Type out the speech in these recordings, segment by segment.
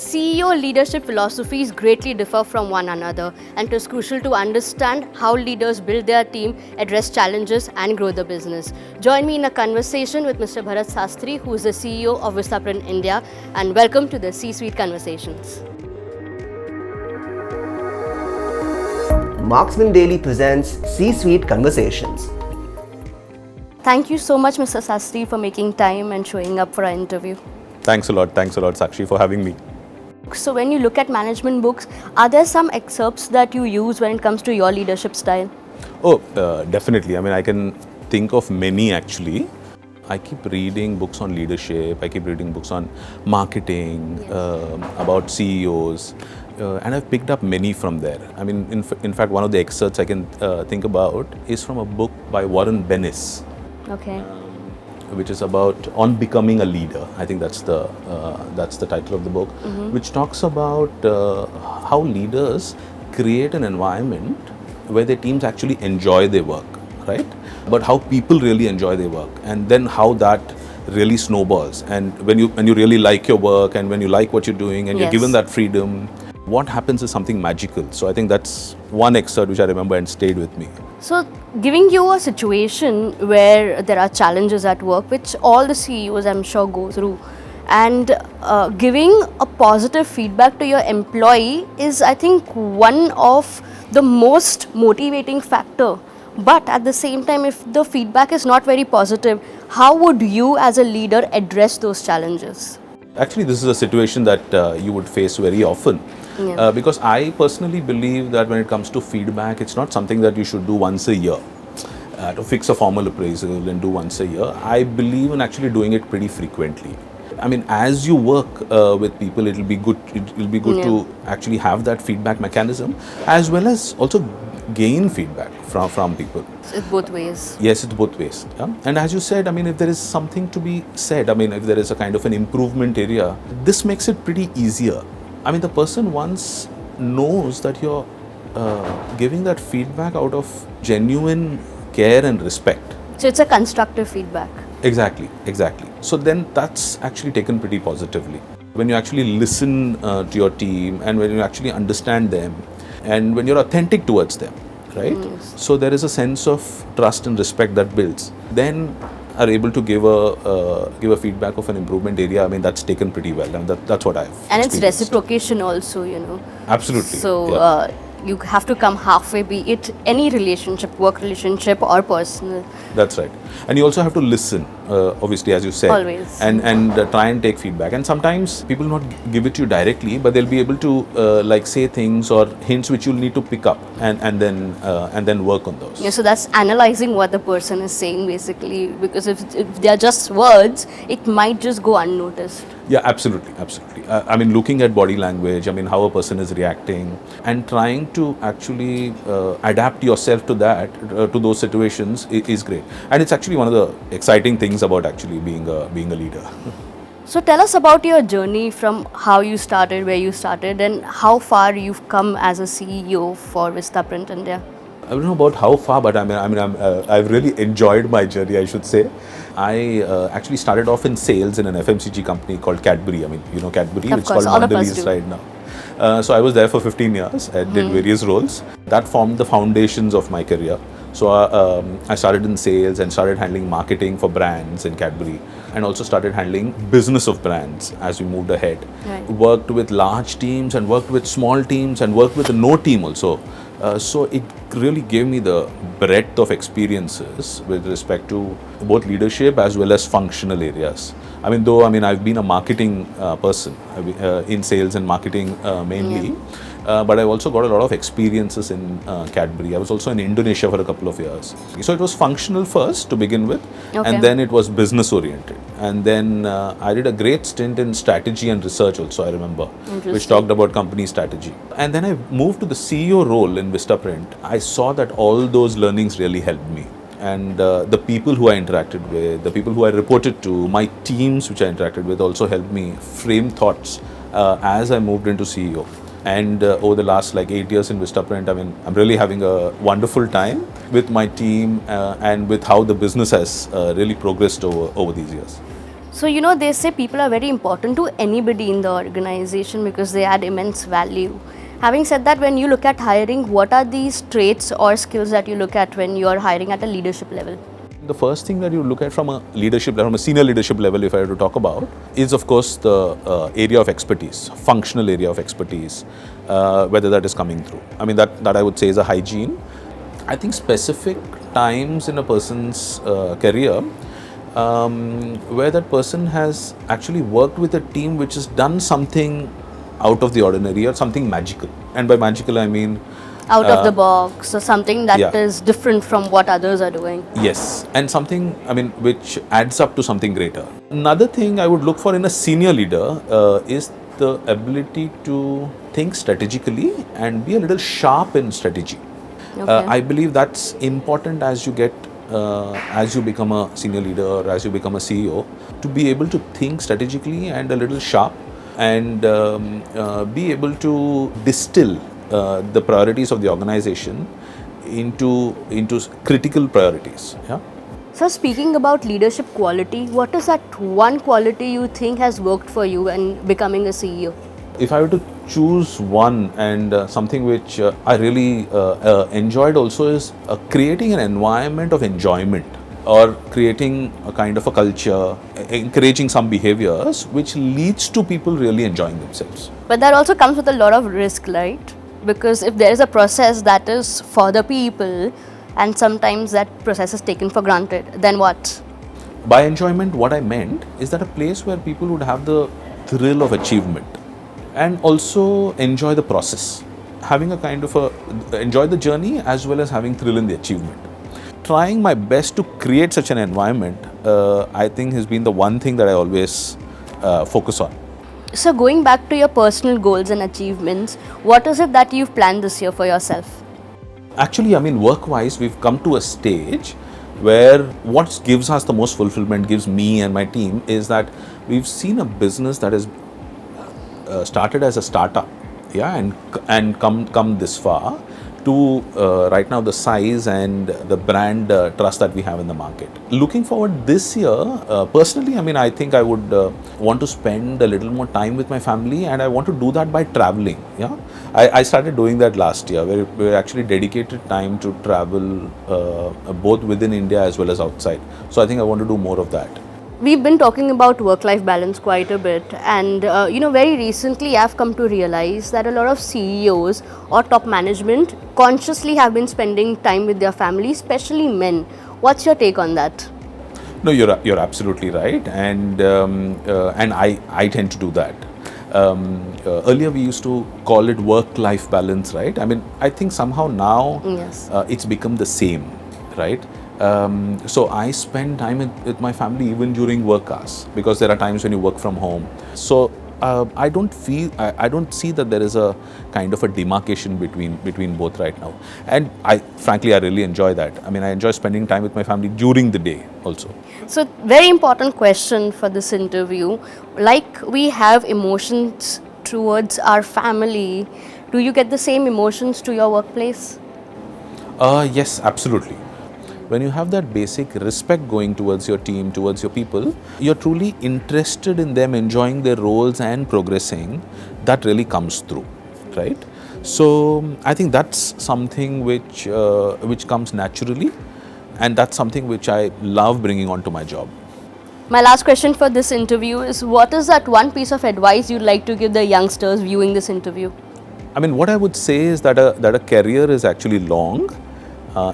CEO leadership philosophies greatly differ from one another, and it is crucial to understand how leaders build their team, address challenges, and grow the business. Join me in a conversation with Mr. Bharath Sastry, who is the CEO of Vistaprint India, and welcome to the C-Suite Conversations. Marksman Daily presents C-Suite Conversations. Thank you so much, Mr. Sastry, for making time and showing up for our interview. Thanks a lot, Sakshi, for having me. So when you look at management books, are there some excerpts that you use when it comes to your leadership style? Oh, definitely. I mean, I can think of many actually. I keep reading books on leadership, I keep reading books on marketing, about CEOs, and I've picked up many from there. I mean, in fact, one of the excerpts I can think about is from a book by Warren Bennis. Okay. Which is about on becoming a leader. I think that's the title of the book, which talks about how leaders create an environment where their teams actually enjoy their work, right? But how people really enjoy their work, and then how that really snowballs. And when you really like your work, and when you like what you're doing, and you're given that freedom, what happens is something magical. So I think that's one excerpt which I remember and stayed with me. So, giving you a situation where there are challenges at work, which all the CEOs I'm sure go through, and giving a positive feedback to your employee is, I think, one of the most motivating factor. But at the same time, if the feedback is not very positive, how would you as a leader address those challenges? Actually, this is a situation that you would face very often. Because I personally believe that when it comes to feedback, it's not something that you should do once a year. To fix a formal appraisal and do once a year, I believe in actually doing it pretty frequently. I mean, as you work with people, it'll be good to actually have that feedback mechanism, as well as also gain feedback from people. It's both ways. Yes, it's both ways. Yeah? And as you said, I mean, if there is something to be said, I mean, if there is a kind of an improvement area, this makes it pretty easier. I mean, the person once knows that you're giving that feedback out of genuine care and respect. So it's a constructive feedback. Exactly. So then that's actually taken pretty positively. When you actually listen to your team, and when you actually understand them, and when you're authentic towards them, right? So there is a sense of trust and respect that builds. Then are able to give a feedback of an improvement area. I mean, that's taken pretty well, and that's what I've And it's experienced. reciprocation also, you know. Absolutely. So you have to come halfway, be it any relationship, work relationship or personal. That's right. And you also have to listen, obviously, as you said. Always. And try and take feedback. And sometimes people not give it to you directly, but they'll be able to like say things or hints which you'll need to pick up and then work on those. Yeah, so that's analyzing what the person is saying basically, because if they're just words, it might just go unnoticed. Yeah, absolutely. I mean, looking at body language, I mean, how a person is reacting, and trying to actually adapt yourself to that, to those situations is great. And it's actually one of the exciting things about actually being a leader. So tell us about your journey from how you started, where you started, and how far you've come as a CEO for Vistaprint India. I don't know about how far, but I've really enjoyed my journey, I should say. I actually started off in sales in an FMCG company called Cadbury. I mean, you know Cadbury, Of it's course, called all of us Mondelez do. right now. So I was there for 15 years. I did various roles. That formed the foundations of my career. So I started in sales and started handling marketing for brands in Cadbury, and also started handling business of brands as we moved ahead. Right. Worked with large teams and worked with small teams and worked with no team also. So it really gave me the breadth of experiences with respect to both leadership as well as functional areas. I mean, I've been a marketing person in sales and marketing mainly, but I've also got a lot of experiences in Cadbury. I was also in Indonesia for a couple of years. So it was functional first to begin with, and then it was business oriented. And then I did a great stint in strategy and research also, I remember, which talked about company strategy. And then I moved to the CEO role in Vistaprint. I saw that all those learnings really helped me. And the people who I interacted with, the people who I reported to, my teams which I interacted with also helped me frame thoughts as I moved into CEO. And over the last 8 years in Vistaprint, I mean, I'm really having a wonderful time with my team and with how the business has really progressed over these years. So, they say people are very important to anybody in the organization because they add immense value. Having said that, when you look at hiring, what are these traits or skills that you look at when you're hiring at a leadership level? The first thing that you look at from a leadership level, from a senior leadership level, if I were to talk about, is of course the area of expertise, functional area of expertise, whether that is coming through. I mean, that I would say is a hygiene. I think specific times in a person's career where that person has actually worked with a team which has done something out of the ordinary or something magical. And by magical, I mean Out of the box, or something that yeah. is different from what others are doing. Yes, and something, I mean, which adds up to something greater. Another thing I would look for in a senior leader is the ability to think strategically and be a little sharp in strategy. Okay. I believe that's important as you get, as you become a senior leader or as you become a CEO, to be able to think strategically and a little sharp and be able to distill the priorities of the organization into critical priorities. Yeah. So, speaking about leadership quality, what is that one quality you think has worked for you in becoming a CEO? If I were to choose one, and something which I really enjoyed also is creating an environment of enjoyment, or creating a kind of a culture, encouraging some behaviors which leads to people really enjoying themselves. But that also comes with a lot of risk, right? Because if there is a process that is for the people and sometimes that process is taken for granted, then what? By enjoyment, what I meant is that a place where people would have the thrill of achievement and also enjoy the process, having a kind of enjoy the journey as well as having thrill in the achievement. Trying my best to create such an environment, I think has been the one thing that I always focus on. So, going back to your personal goals and achievements, what is it that you've planned this year for yourself? Actually, I mean, work-wise, we've come to a stage where what gives us the most fulfillment, gives me and my team, is that we've seen a business that is started as a startup, yeah, and come this far to right now the size and the brand trust that we have in the market. Looking forward this year, personally, I mean, I think I would want to spend a little more time with my family, and I want to do that by traveling. Yeah, I started doing that last year, where we actually dedicated time to travel both within India as well as outside. So I think I want to do more of that. We've been talking about work-life balance quite a bit, and very recently I've come to realize that a lot of CEOs or top management consciously have been spending time with their family, especially men. What's your take on that? No, you're absolutely right, and I tend to do that. Earlier we used to call it work-life balance, right? I mean, I think somehow now Yes. It's become the same, right? So I spend time with my family even during work hours, because there are times when you work from home. So I don't see that there is a kind of a demarcation between both right now. And frankly, I really enjoy that. I mean, I enjoy spending time with my family during the day also. So, very important question for this interview. Like we have emotions towards our family, do you get the same emotions to your workplace? Yes, absolutely. When you have that basic respect going towards your team, towards your people, you're truly interested in them enjoying their roles and progressing. That really comes through, right? So I think that's something which comes naturally, and that's something which I love bringing onto my job. My last question for this interview is, what is that one piece of advice you'd like to give the youngsters viewing this interview? I mean, what I would say is that a career is actually long.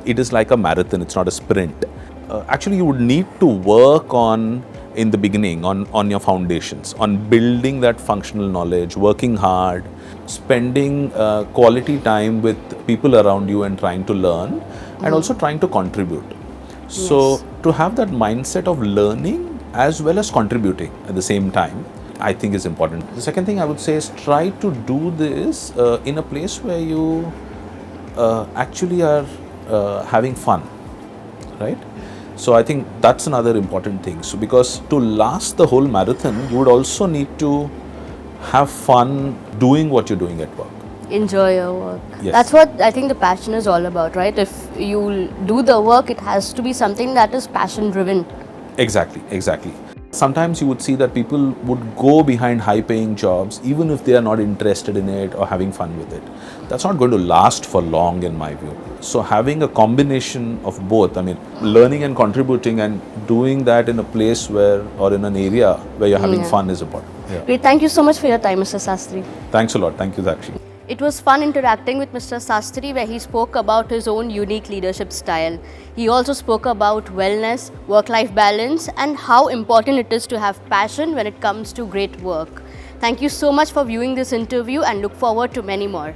It is like a marathon, it's not a sprint. Actually, you would need to work in the beginning on your foundations, on building that functional knowledge, working hard, spending quality time with people around you and trying to learn, and also trying to contribute. So Yes. to have that mindset of learning as well as contributing at the same time, I think is important. The second thing I would say is try to do this in a place where you actually are having fun, right? So I think that's another important thing. So because to last the whole marathon, you would also need to have fun doing what you're doing at work. Enjoy your work. Yes. That's what I think the passion is all about, right? If you do the work, it has to be something that is passion driven. Exactly. Sometimes you would see that people would go behind high paying jobs even if they are not interested in it or having fun with it. That's not going to last for long in my view. So having a combination of both, I mean, learning and contributing and doing that in a place where, or in an area where you're having fun is important. Yeah. Great. Thank you so much for your time, Mr. Sastry. Thanks a lot. Thank you, Sakshi. It was fun interacting with Mr. Sastry, where he spoke about his own unique leadership style. He also spoke about wellness, work-life balance, and how important it is to have passion when it comes to great work. Thank you so much for viewing this interview and look forward to many more.